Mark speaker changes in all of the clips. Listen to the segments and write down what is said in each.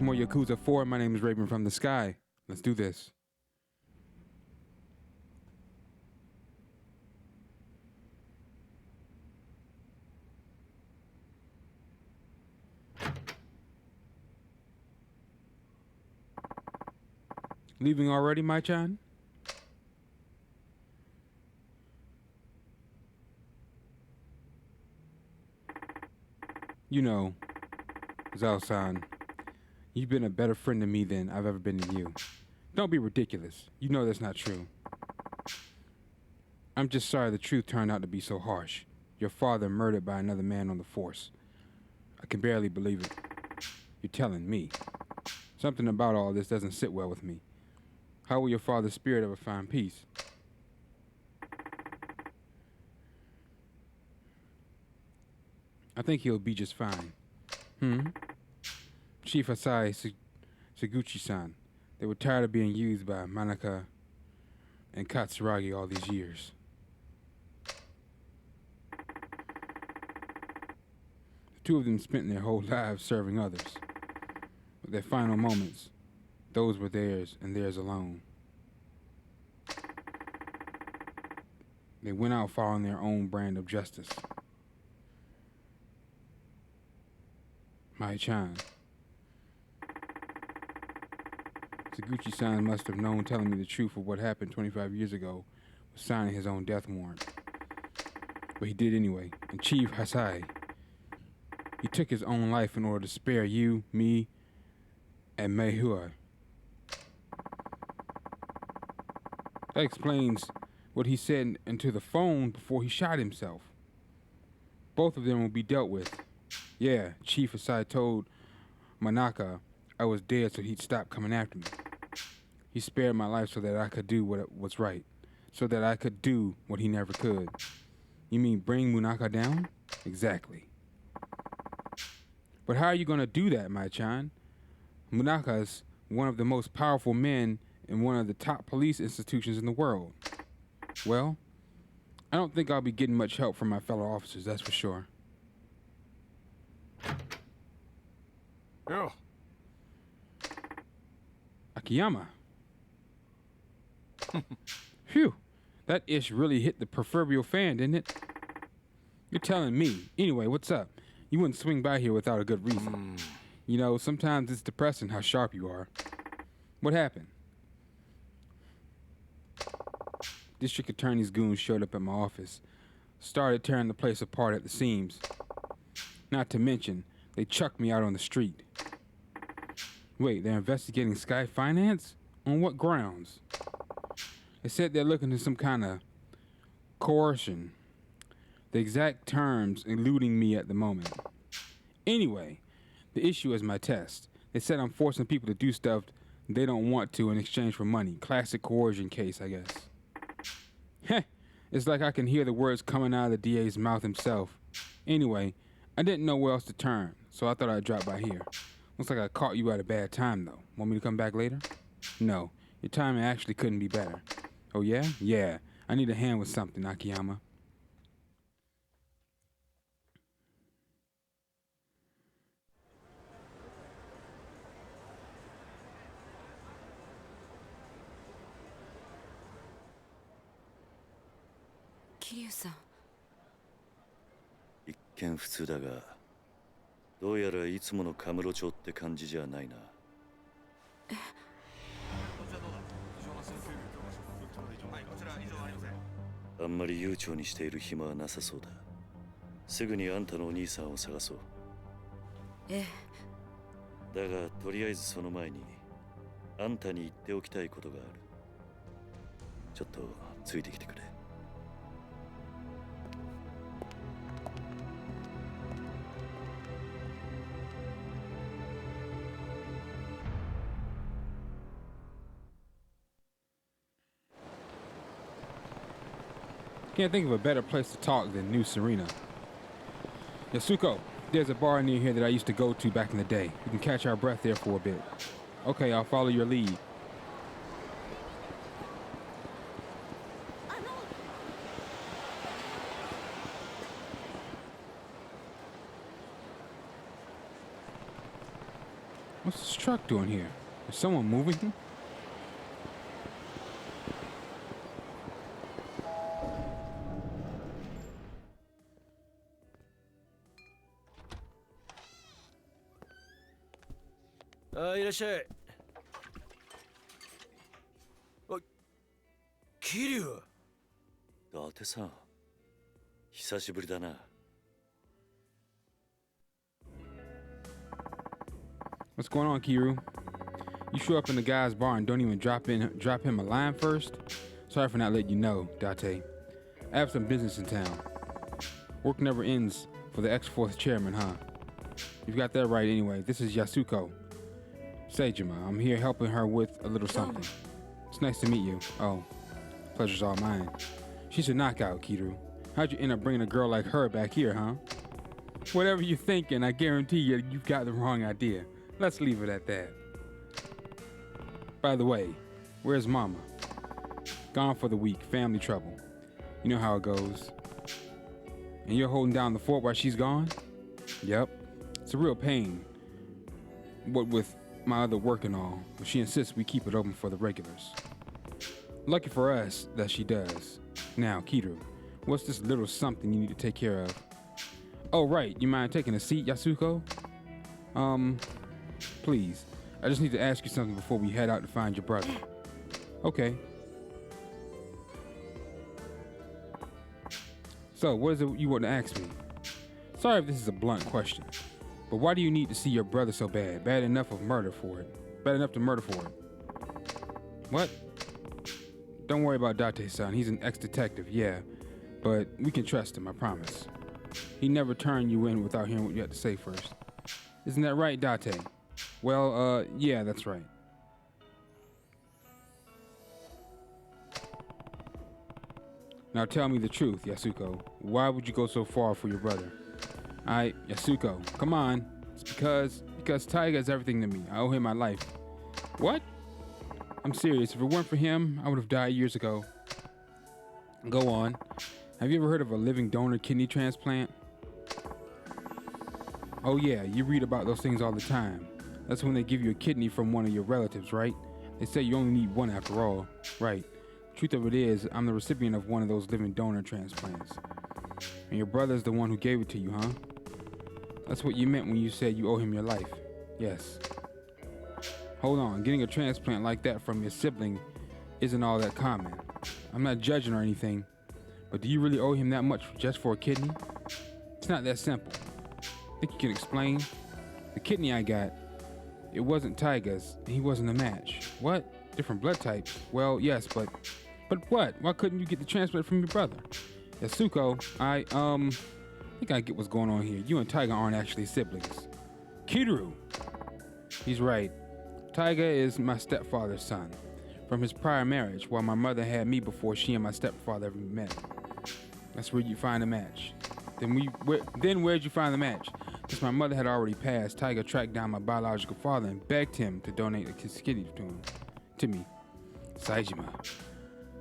Speaker 1: More Yakuza 4. My name is Raven from the Sky. Let's do this. Leaving already, my-chan? You know, Zao-san, you've been a better friend to me than I've ever been to you. Don't be ridiculous. You know that's not true. I'm just sorry the truth turned out to be so harsh. Your father murdered by another man on the force. I can barely believe it. You're telling me. Something about all this doesn't sit well with me. How will your father's spirit ever find peace? I think he'll be just fine. Chief Asai Seguchi-san. They were tired of being used by Manaka and Katsuragi all these years. The two of them spent their whole lives serving others. But their final moments, those were theirs and theirs alone. They went out following their own brand of justice. My-chan. Seguchi-san must have known telling me the truth of what happened 25 years ago was signing his own death warrant. But he did anyway. And Chief Hasai, he took his own life in order to spare you, me, and Meihua. That explains what he said into the phone before he shot himself. Both of them will be dealt with. Yeah, Chief Asai told Manaka I was dead so he'd stop coming after me. He spared my life so that I could do what was right. So that I could do what he never could. You mean bring Munaka down? Exactly. But how are you going to do that, my-chan? Munaka's one of the most powerful men in one of the top police institutions in the world. Well, I don't think I'll be getting much help from my fellow officers, that's for sure.
Speaker 2: Yeah.
Speaker 1: Akiyama. Phew, that ish really hit the proverbial fan, didn't it? You're telling me. Anyway, what's up? You wouldn't swing by here without a good reason. You know, sometimes it's depressing how sharp you are. What happened? District Attorney's goons showed up at my office. Started tearing the place apart at the seams. Not to mention, they chucked me out on the street. Wait, they're investigating Sky Finance? On what grounds? They said they're looking into some kind of coercion. The exact terms eluding me at the moment. Anyway, the issue is my test. They said I'm forcing people to do stuff they don't want to in exchange for money. Classic coercion case, I guess. Heh, it's like I can hear the words coming out of the DA's mouth himself. Anyway, I didn't know where else to turn, so I thought I'd drop by here. Looks like I caught you at a bad time, though. Want me to come back later? No, your timing actually couldn't be better. Oh, yeah? Yeah, I need a hand with something, Akiyama.
Speaker 3: Kiryu-san.
Speaker 4: 一見普通だが、どうやらいつものカムロ町って感じじゃないな。あんまり悠長にしている暇はなさそうだ。すぐにあんたのお兄さんを探そう。
Speaker 3: ええ。
Speaker 4: だがとりあえずその前にあんたに言っておきたいことがある。ちょっとついてきてくれ。
Speaker 1: Can't think of a better place to talk than New Serena. Yasuko, there's a bar near here that I used to go to back in the day. We can catch our breath there for a bit. Okay, I'll follow your lead. What's this truck doing here? Is someone moving him?
Speaker 2: Ah, いらっしゃい。あ、桐生。
Speaker 4: 伊達さん、久しぶりだな。
Speaker 1: What's going on, Kiryu? You show up in the guy's bar and don't even drop him a line first? Sorry for not letting you know, Date. I have some business in town. Work never ends for the ex-fourth chairman, huh? You've got that right anyway. This is Yasuko Saejima. I'm here helping her with a little something. It's nice to meet you. Oh, pleasure's all mine. She's a knockout, Kiryu. How'd you end up bringing a girl like her back here, huh? Whatever you're thinking, I guarantee you've got the wrong idea. Let's leave it at that. By the way, where's Mama? Gone for the week, family trouble. You know how it goes. And you're holding down the fort while she's gone? Yep. It's a real pain. What with my other work and all, but she insists we keep it open for the regulars. Lucky for us that she does. Now, Kiryu, what's this little something you need to take care of? Oh, right. You mind taking a seat, Yasuko? Please. I just need to ask you something before we head out to find your brother. Okay. So, what is it you want to ask me? Sorry if this is a blunt question, but why do you need to see your brother so bad? Bad enough to murder for it. What? Don't worry about Date-san. He's an ex-detective, yeah. But we can trust him, I promise. He never turned you in without hearing what you had to say first. Isn't that right, Date? Well, yeah, that's right. Now tell me the truth, Yasuko. Why would you go so far for your brother? Yasuko, come on. It's because Taiga is everything to me. I owe him my life. What? I'm serious. If it weren't for him, I would have died years ago. Go on. Have you ever heard of a living donor kidney transplant? Oh yeah, you read about those things all the time. That's when they give you a kidney from one of your relatives, right? They say you only need one after all. Right. Truth of it is, I'm the recipient of one of those living donor transplants. And your brother's the one who gave it to you, huh? That's what you meant when you said you owe him your life. Yes. Hold on, getting a transplant like that from your sibling isn't all that common. I'm not judging or anything, but do you really owe him that much just for a kidney? It's not that simple. Think you can explain? The kidney I got, it wasn't Taiga's, and he wasn't a match. What? Different blood types? Well, yes, but what? Why couldn't you get the transplant from your brother? Yasuko, I think I get what's going on here. You and Taiga aren't actually siblings. Kiryu! He's right. Taiga is my stepfather's son from his prior marriage, while my mother had me before she and my stepfather ever met. That's where you find a match. Then where'd you find the match? Since my mother had already passed, Taiga tracked down my biological father and begged him to donate his kidney to me. Saejima.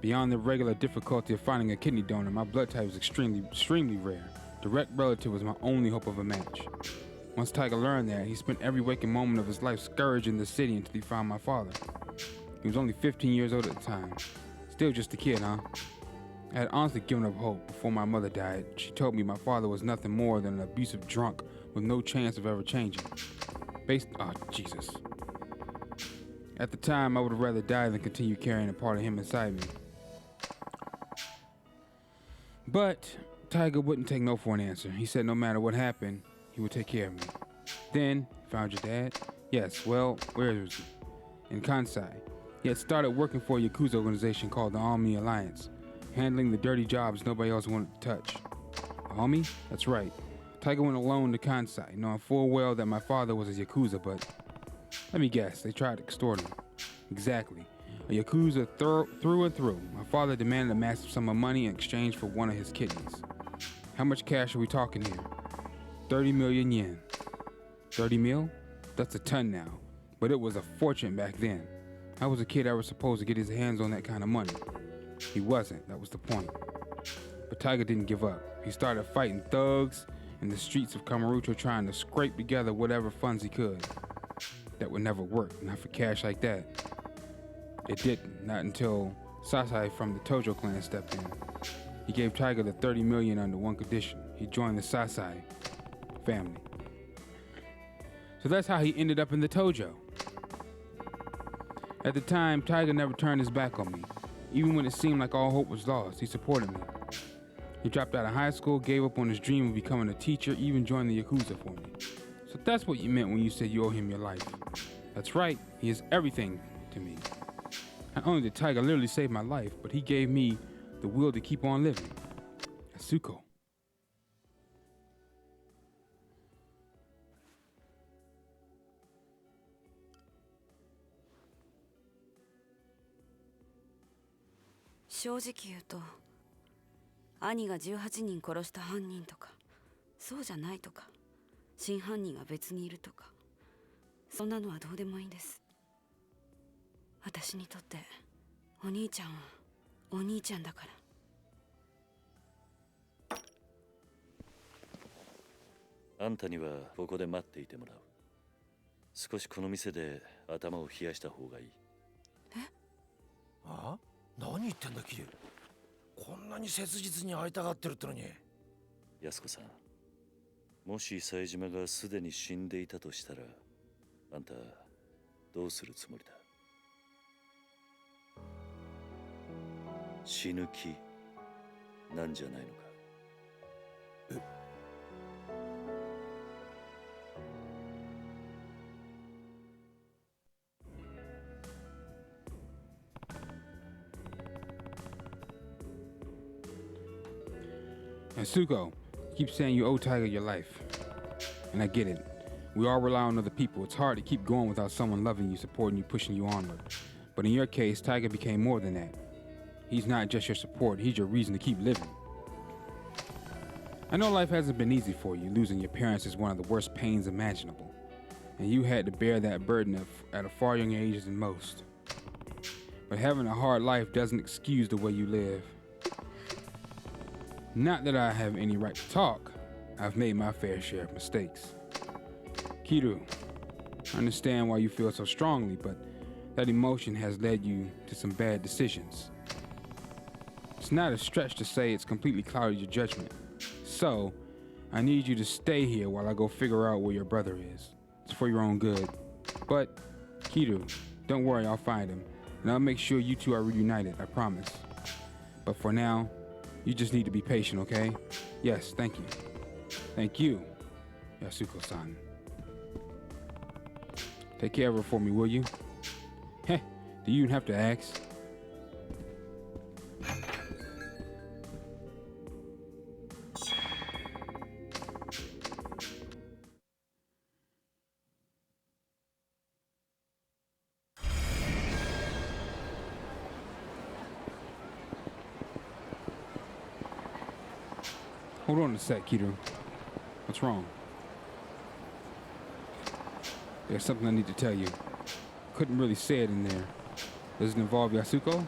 Speaker 1: Beyond the regular difficulty of finding a kidney donor, my blood type was extremely rare. Direct relative was my only hope of a match. Once Taiga learned that, he spent every waking moment of his life scourging the city until he found my father. He was only 15 years old at the time. Still just a kid, huh? I had honestly given up hope before my mother died. She told me my father was nothing more than an abusive drunk with no chance of ever changing. Jesus. At the time, I would have rather died than continue carrying a part of him inside me. But Taiga wouldn't take no for an answer. He said no matter what happened, he would take care of me. Then, found your dad? Yes, well, where was he? In Kansai. He had started working for a YAKUZA organization called the Army Alliance, handling the dirty jobs nobody else wanted to touch. Army? That's right. Taiga went alone to Kansai, knowing full well that my father was a YAKUZA, but let me guess, they tried to extort him. Exactly. A YAKUZA through and through. My father demanded a massive sum of money in exchange for one of his kidneys. How much cash are we talking here? 30 million yen. 30 mil? That's a ton now. But it was a fortune back then. How was a kid ever supposed to get his hands on that kind of money? He wasn't, that was the point. But Taiga didn't give up. He started fighting thugs in the streets of KAMARUCHO, trying to scrape together whatever funds he could. that would never work, not for cash like that. It didn't, not until Sasai from the Tojo Clan stepped in. He gave Taiga the 30 million under one condition. He joined the Sasai family. So that's how he ended up in the Tojo. At the time, Taiga never turned his back on me. Even when it seemed like all hope was lost, he supported me. He dropped out of high school, gave up on his dream of becoming a teacher, even joined the YAKUZA for me. So that's what you meant when you said you owe him your life. That's right, he is everything to me. Not only did Taiga literally save my life, but he gave me the will to keep on living. Asuko.
Speaker 3: 正直言うと、兄が18人殺した犯人とか、そうじゃないとか、真犯人が別にいるとか、そんなのはどうでもいいんです。私にとってお兄ちゃんはお兄ちゃんだから。
Speaker 4: あんたにはここで待っていてもらう。少しこの店で頭を冷やした方がいい。
Speaker 2: え？あ？何言ってんだキリュウ。こんなに切実に会いたがってるってのに。
Speaker 4: 安子さん、もし冴島がすでに死んでいたとしたら、あんたどうするつもりだ？死ぬ気なんじゃないのか？え？Asuko,
Speaker 1: you keep saying you owe Taiga your life. And I get it. We all rely on other people. It's hard to keep going without someone loving you, supporting you, pushing you onward. But in your case, Taiga became more than that. He's not just your support, he's your reason to keep living. I know life hasn't been easy for you. Losing your parents is one of the worst pains imaginable. And you had to bear that burden at a far younger age than most. But having a hard life doesn't excuse the way you live. Not that I have any right to talk. I've made my fair share of mistakes. Kiryu, I understand why you feel so strongly, but that emotion has led you to some bad decisions. It's not a stretch to say it's completely clouded your judgment. So, I need you to stay here while I go figure out where your brother is. It's for your own good. But, Kiryu, don't worry, I'll find him. And I'll make sure you two are reunited, I promise. But for now, you just need to be patient, okay? Yes, thank you. Thank you, Yasuko-san. Take care of her for me, will you? Heh, do you even have to ask? Hold on a sec, Kiryu. What's wrong? There's something I need to tell you. Couldn't really say it in there. Does it involve Yasuko?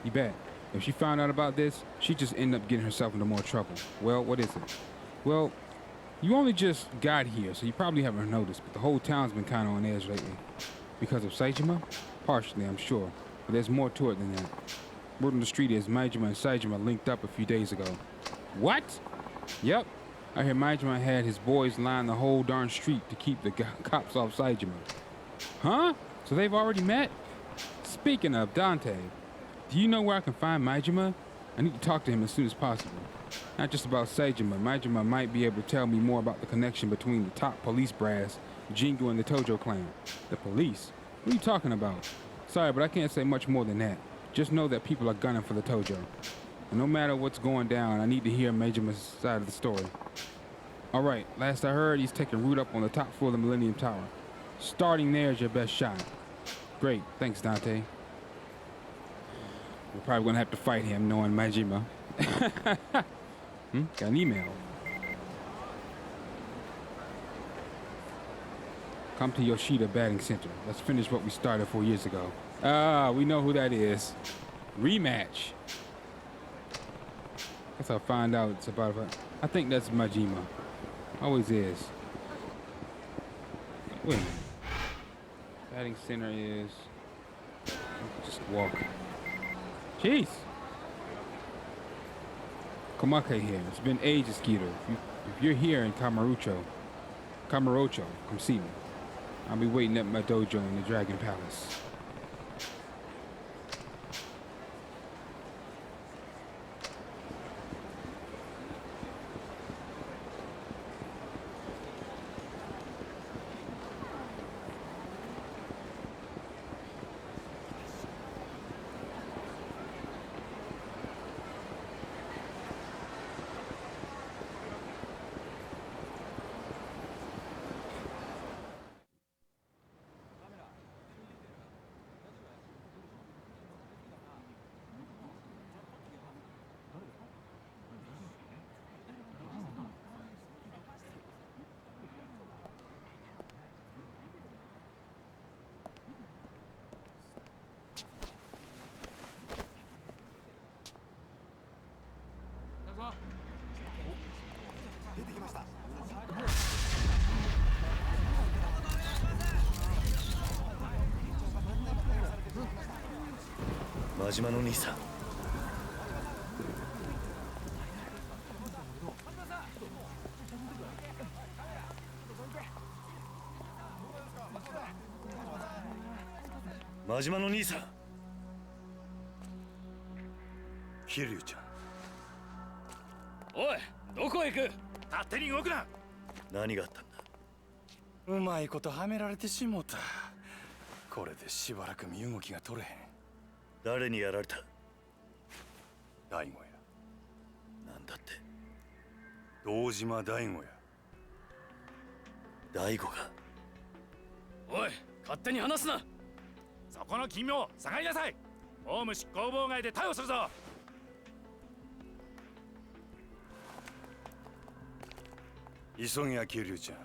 Speaker 1: You bet. If she found out about this, she'd just end up getting herself into more trouble. Well, what is it? Well, you only just got here, so you probably haven't noticed, but the whole town's been kind of on edge lately. Because of Saejima? Partially, I'm sure. But there's more to it than that. Word on the street is Majima and Saejima linked up a few days ago. What? Yep. I hear Majima had his boys line the whole darn street to keep the cops off Saejima. Huh? So they've already met? Speaking of Dante, do you know where I can find Majima? I need to talk to him as soon as possible. Not just about Saejima. Majima might be able to tell me more about the connection between the top police brass, Jingu, and the Tojo Clan. The police? What are you talking about? Sorry, but I can't say much more than that. Just know that people are gunning for the Tojo. And no matter what's going down, I need to hear Majima's side of the story. All right, last I heard, he's taking root up on the top floor of the Millennium Tower. Starting there is your best shot. Great, thanks, Dante. We're probably gonna have to fight him, knowing Majima. Got an email. Come to Yoshida Batting Center. Let's finish what we started 4 years ago. Ah, we know who that is. Rematch. Guess I'll find out it's about. I think that's Majima. Always is. Wait a minute. Batting center is just walk. Jeez. Komake here. It's been ages, Skeeter. If you're here in Kamarucho, come see me. I'll be waiting at my dojo in the Dragon Palace.
Speaker 4: Majima no Nisa. 真島の兄さん。
Speaker 2: 桐生ちゃん。
Speaker 5: おい、どこへ行く？勝手に動くな。
Speaker 4: 何があったんだ？
Speaker 2: うまいことはめられてしもた。これでしばらく身動きが取れへん。
Speaker 4: 誰にやられた？
Speaker 2: 大悟や。
Speaker 4: なんだって？
Speaker 2: 堂島大悟や。
Speaker 4: 大悟が。
Speaker 5: おい、勝手に話すな。そこの金を下がりなさい。オウム執行妨害で逮捕するぞ。
Speaker 2: 急げや桐生ちゃん。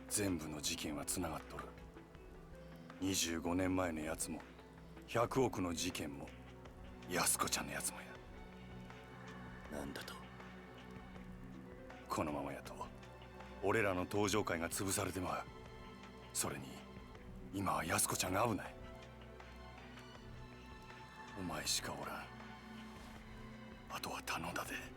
Speaker 2: 全部の事件はつながっとる。25年前のやつも100億の事件も安子ちゃんのやつもや。
Speaker 4: なんだと？
Speaker 2: このままやと俺らの登場会が潰されてまう。それに今は安子ちゃんが危ない。お前しかおらん。あとは頼んだで。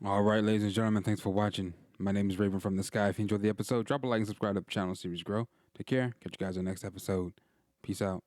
Speaker 1: All right, ladies and gentlemen, thanks for watching. My name is Raven from the Sky. If you enjoyed the episode, drop a like and subscribe to the channel series grow. Take care. Catch you guys in the next episode. Peace out.